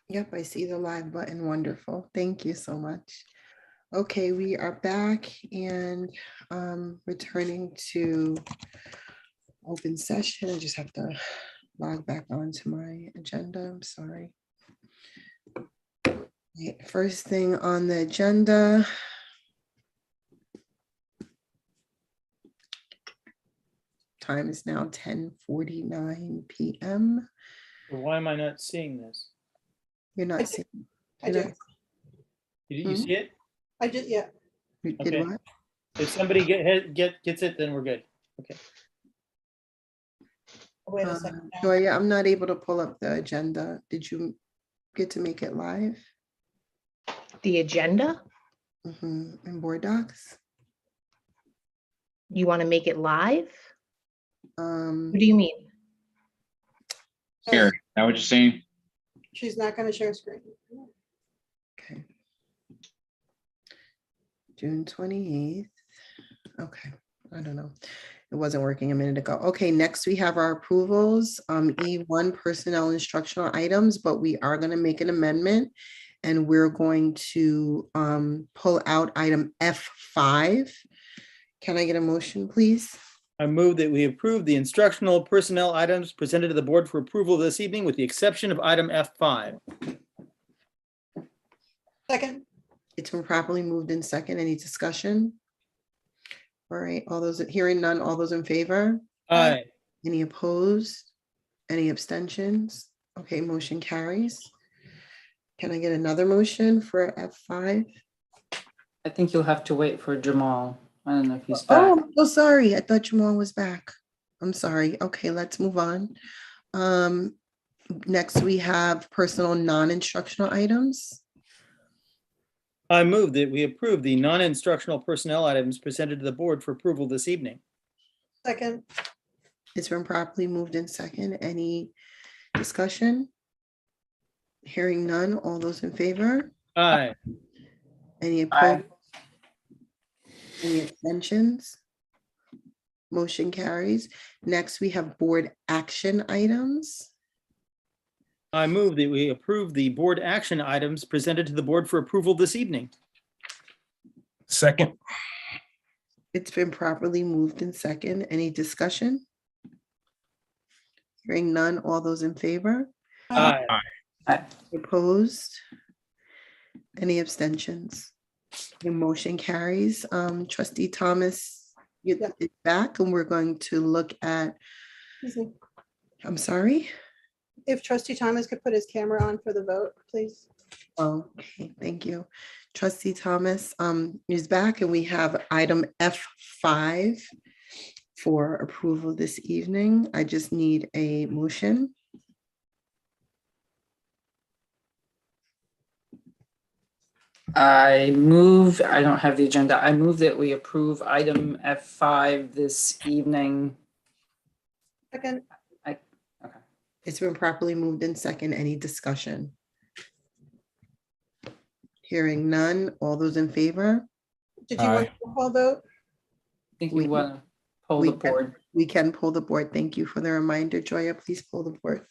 Yep, I see the live button. Wonderful. Thank you so much. Okay, we are back and returning to open session. I just have to log back onto my agenda. I'm sorry. Right, first thing on the agenda. Time is now 10:49 p.m. Well, why am I not seeing this? You're I not did. seeing. I you're do. not- You see it? I just, yeah. You did Okay. what? If somebody gets it, then we're good. Okay. Wait a second. now. Joya, I'm not able to pull up the agenda. Did you get to make it live? The agenda? In board docs? You want to make it live? Um, What do you mean? Here, now what you're saying? She's not going to share screen. okay. June 28th. Okay, I don't know. It wasn't working a minute ago. Okay, next we have our approvals. E1 personnel instructional items, but we are going to make an amendment and we're going to pull out item F5. Can I get a motion, please? I move that we approve the instructional personnel items presented to the board for approval this evening, with the exception of item F5. Second, It's been properly moved in second. Any discussion? All right, all those, hearing none, all those in favor? Aye. Any opposed? Any abstentions? Okay, motion carries. Can I get another motion for F5? I think you'll have to wait for Jamal. I don't know if he's back. Oh, I'm so sorry. I thought Jamal was back. I'm sorry. Okay, let's move on. Next we have personal non-instructional items. I move that we approve the non-instructional personnel items presented to the board for approval this evening. second, It's been properly moved in second. Any discussion? Hearing none, all those in favor? Aye. Any Aye. opposed? Any abstentions? Motion carries. Next, we have board action items. I move that we approve the board action items presented to the board for approval this evening. Second. It's been properly moved in second. Any discussion? Hearing none, all those in favor? Aye. Opposed? Any abstentions? The motion carries. Trustee Thomas, you're back and we're going to look at, excuse me. I'm sorry. If Trustee Thomas could put his camera on for the vote, please. Okay, thank you. Trustee Thomas is back and we have item F5 for approval this evening. I just need a motion. I don't have the agenda. I move that we approve item F5 this evening. Second, It's been properly moved in second. Any discussion? Hearing none. All those in favor? did you want a call vote? I think We- we want to pull we the board. We can pull the board. Thank you for the reminder. Joya, please pull the board.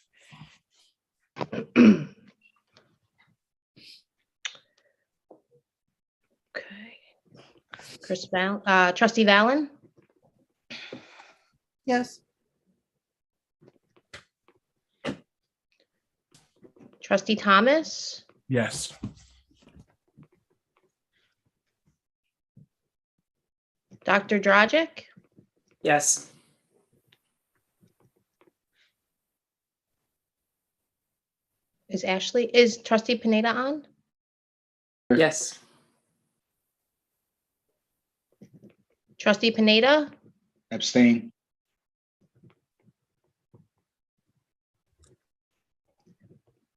Okay. Trustee Valen, Yes, trustee Thomas, Yes. Dr. Dragic, Yes. is trustee Pineda on? Yes. Trustee Pineda, Abstain.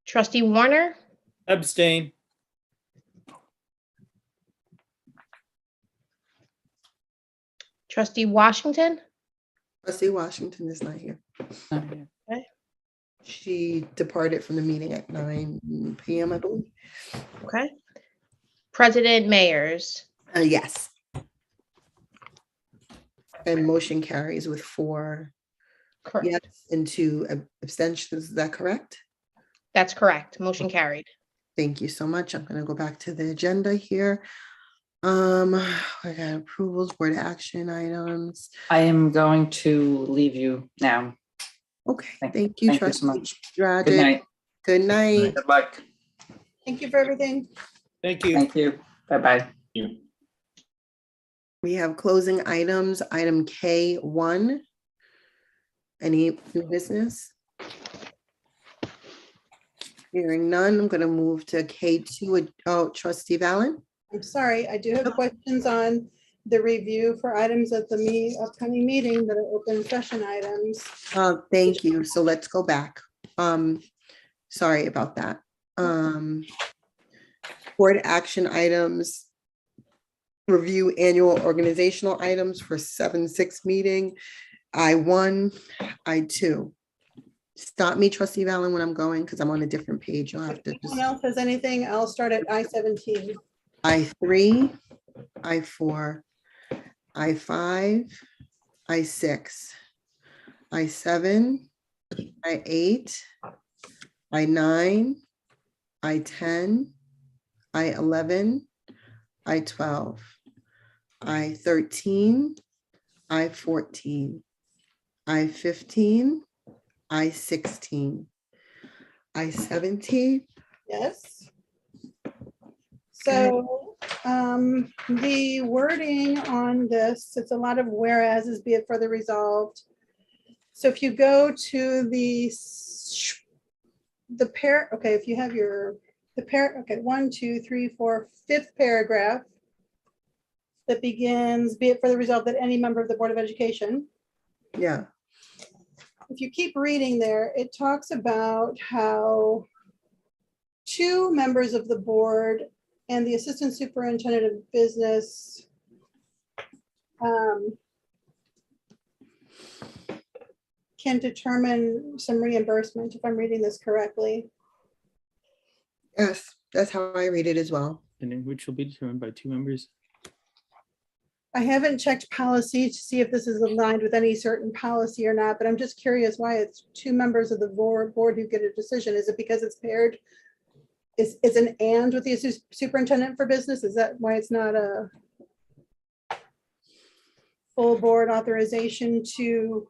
trustee Warner, Abstain. trustee Washington, Trustee Washington is not here. Not here. She departed from the meeting at 9 p.m., I believe. okay. President Mayers, Yes. And motion carries with 4 correct. yes and 2 abstentions. Is that correct? That's correct. Motion carried. Thank you so much. I'm gonna go back to the agenda here. I got approvals, board action items. I am going to leave you now. Okay, Thank- thank you, thank you so trustee much. Dragic. Good night. Good night. Good luck. Thank you for everything. Thank you. Thank you. Bye-bye. We have closing items, item K1. Any new business? Hearing none, I'm gonna move to K2. Oh, trustee Valen? I'm sorry, I do have questions on the review for items at the upcoming meeting that are open session items. Thank you. So let's go back. Sorry about that. Board action items. Review annual organizational items for 7/6 meeting. I1, I2. Stop me, trustee Valen, when I'm going, because I'm on a different page. You'll have If to anyone just, else has anything, I'll start at I-17. I3, I4, I5, I6, I7, I8, I9, I10, I11, I12, I13, I14, I15, I16, I17. Yes. So the wording on this, it's a lot of whereases, be it further resolved. So if you go to the okay, if you have okay, 1, 2, 3, 4, 5th paragraph that begins, be it further resolved that any member of the Board of Education. Yeah, If you keep reading there, it talks about how 2 members of the board and the assistant superintendent of business can determine some reimbursement, if I'm reading this correctly. yes, that's how I read it as well. And then which will be determined by 2 members. I haven't checked policy to see if this is aligned with any certain policy or not, but I'm just curious why it's 2 members of the board who get a decision. Is it because it's paired? Is an and with the superintendent for business? Is that why it's not a full board authorization to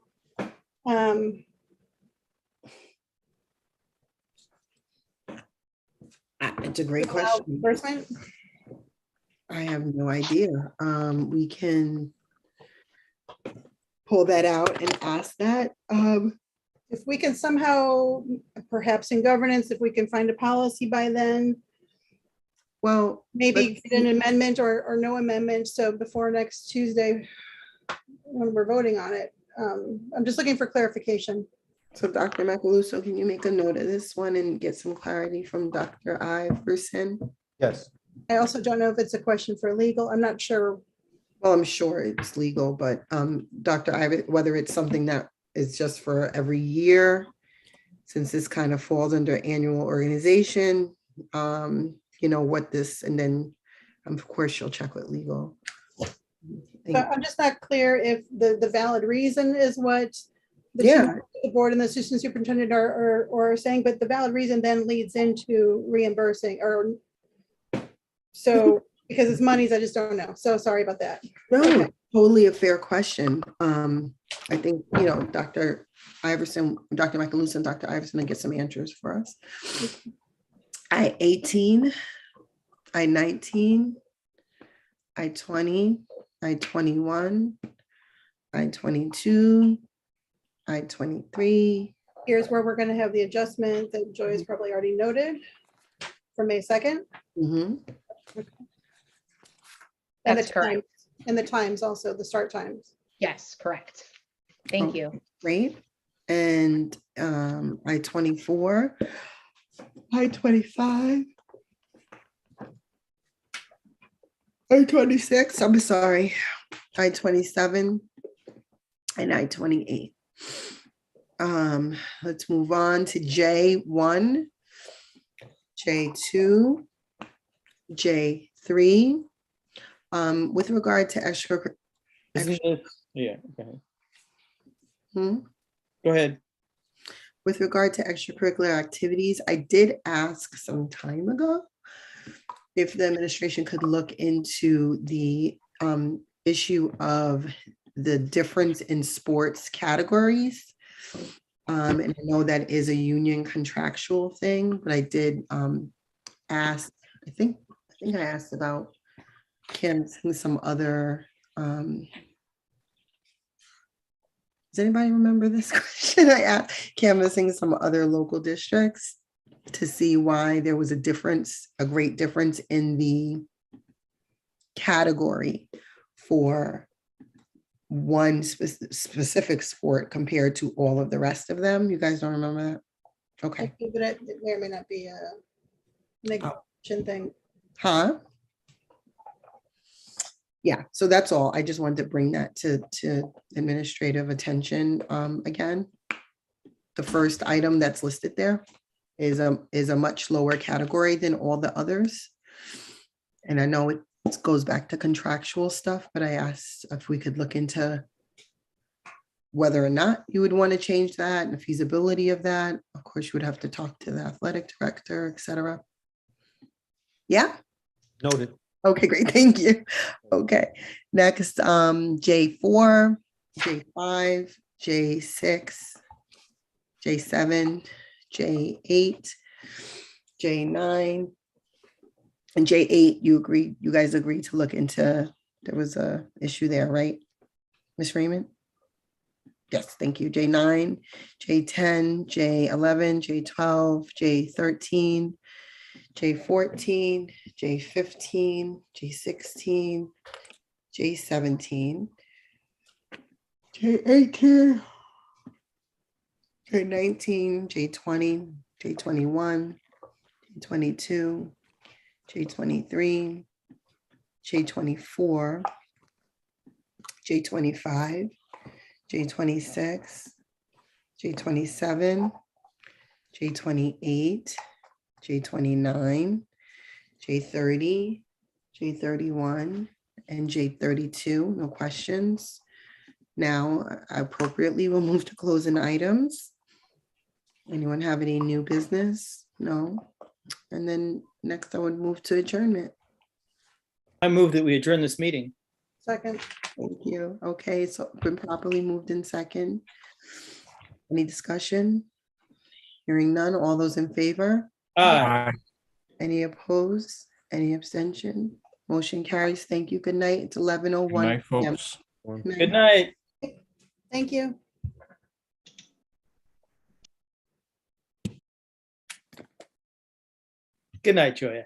It's a great allow question. reimbursement? I have no idea. We can pull that out and ask that. If we can somehow, perhaps in governance, if we can find a policy by then, Well, maybe let's get an amendment or no amendment. So before next Tuesday, when we're voting on it, I'm just looking for clarification. So Dr. Macaluso, can you make a note of this one and get some clarity from Dr. Iverson? Yes. I also don't know if it's a question for legal. I'm not sure. Well, I'm sure it's legal, but Dr. Iverson, whether it's something that is just for every year, since this kind of falls under annual organization, you know, what this, and then of course she'll check with legal. But I'm just not clear if the valid reason is what the Yeah. the board and the assistant superintendent are saying, but the valid reason then leads into reimbursing or so because it's monies, I just don't know. So sorry about that. No, Okay. totally a fair question. I think, you know, Dr. Iverson, Dr. Macaluso and Dr. Iverson will get some answers for us. I-18, I-19, I-20, I-21, I-22, I-23. Here's where we're going to have the adjustment that Joy has probably already noted for May 2nd. Mhm. And That's correct. times, and the times also, the start times. Yes, correct. Thank you. Great. And I-24, I-25, I-26, I'm sorry, I-27, and I-28. Let's move on to J1, J2, J3. With regard to extra, Isn't this, yeah, go ahead. hmm? Go ahead. with regard to extracurricular activities, I did ask some time ago if the administration could look into the issue of the difference in sports categories. And I know that is a union contractual thing, but I did ask, I think I asked about canceling some other, does anybody remember this question? I asked canvassing some other local districts to see why there was a difference, a great difference in the category for one specific sport compared to all of the rest of them. You guys don't remember that? Okay. But it may or may not be a negation thing. Huh? Yeah, so that's all. I just wanted to bring that to administrative attention again. The first item that's listed there is a much lower category than all the others. And I know it goes back to contractual stuff, but I asked if we could look into whether or not you would want to change that and the feasibility of that. Of course, you would have to talk to the athletic director, et cetera. Yeah. Noted. Okay, great. Thank you. Okay. Next, J4, J5, J6, J7, J8, J9, and J8, you guys agreed to look into, there was a issue there, right? Ms. Raymond? Yes, thank you. J9, J10, J11, J12, J13, J14, J15, J16, J17, J18, J19, J20, J21, J22, J23, J24, J25, J26, J27, J28, J29, J30, J31, and J32. No questions. Now, appropriately, we'll move to closing items. Anyone have any new business? No. And then next I would move to adjournment. I move that we adjourn this meeting. Second, Thank you. Okay, so been properly moved in second. Any discussion? Hearing none. All those in favor? Aye. Aye. Any opposed? Any abstention? Motion carries. Thank you. Good night. It's Good 11:01 night, p.m. folks. Good night. thank you. Good night, Joya.